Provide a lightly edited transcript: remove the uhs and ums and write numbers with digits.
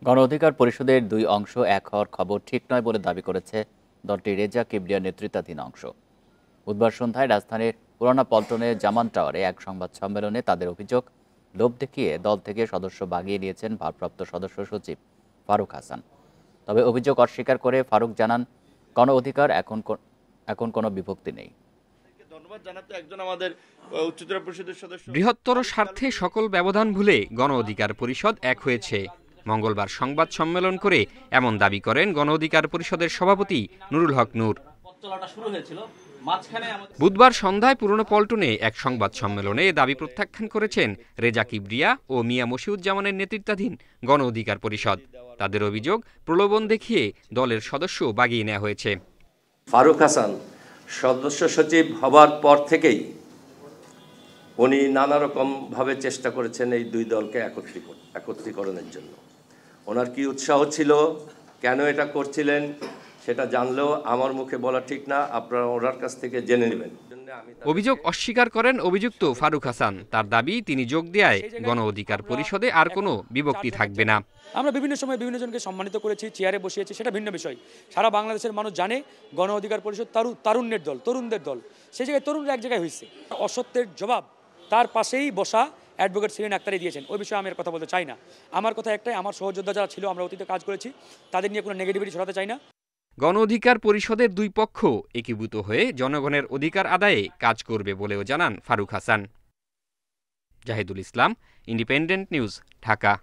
গণ অধিকার পরিষদের দুই অংশ এক হওয়ার খবর ঠিক নয় বলে দাবি করেছে দলটির রেজা কিবরিয়া নেতৃত্বাধীন অংশ। বুধবার সন্ধ্যায় রাজধানীর পুরানা পল্টনে জামান টাওয়ারে এক সংবাদ সম্মেলনে তাদের অভিযোগ, লোভ দেখিয়ে দল থেকে সদস্য বাগিয়ে নিয়েছেন ভারপ্রাপ্ত সদস্য সচিব ফারুক হাসান। তবে অভিযোগ অস্বীকার করে ফারুক জানান, গণ অধিকার এখন কোনো বিভক্তি নেই। বৃহত্তর স্বার্থে সকল ব্যবধান ভুলে গণ অধিকার পরিষদ এক হয়েছে। মঙ্গলবার সংবাদ সম্মেলন করে এমন দাবি করেন গণ অধিকার পরিষদের সভাপতি নুরুল হক নূর। বুধবার সন্ধ্যায় পুরনো পল্টনে এক সংবাদ সম্মেলনে দাবি প্রত্যাখ্যান করেছেন রেজা কিবরিয়া ও মিয়া মশিউজ্জামানের নেতৃত্বাধীন গণ অধিকার পরিষদ। তাদের অভিযোগ, প্রলোভন দেখিয়ে দলের সদস্য বাগিয়ে নেওয়া হয়েছে। ফারুক হাসান সদস্য সচিব হবার পর থেকেই উনি নানা রকমভাবে চেষ্টা করেছেন এই দুই দলকে একত্রীকরণের জন্য। ওনার কি উৎসাহ ছিল, কেন এটা করছিলেন সেটা জানলেও আমার মুখে বলা ঠিক না, আপনারা ওনার কাছ থেকে জেনে নেবেন। অভিযোগ অস্বীকার করেন অভিযুক্ত ফারুক হাসান। তার দাবি, তিনি যোগ দেওয়ায় গণ অধিকার পরিষদে আর কোনো বিভক্তি থাকবে না। আমরা বিভিন্ন সময় বিভিন্ন জনকে সম্মানিত করেছি, চেয়ারে বসিয়েছি, সেটা ভিন্ন বিষয়। সারা বাংলাদেশের মানুষ জানে গণ অধিকার পরিষদ তারুণ্যের দল, তরুণদের দল। সেই জায়গায় তরুণরা এক জায়গায় হয়েছে। অসত্যের জবাব তার পাশেই বসা অ্যাডভোকেট শিরিন আক্তারই দিয়েছেন। ওই বিষয়ে আমি আর কথা বলতে চাই না। আমার কথা একটাই, আমার সহযোদ্ধা যারা ছিল, আমরা অতীতে কাজ করেছি, তাদের নিয়ে কোনো নেগেটিভিটি ছড়াতে চাই না। গণ অধিকার পরিষদের দুই পক্ষ একীভূত হয়ে জনগণের অধিকার আদায়ে কাজ করবে বলেও জানান ফারুক হাসান। জাহিদুল ইসলাম, ইন্ডিপেন্ডেন্ট নিউজ, ঢাকা।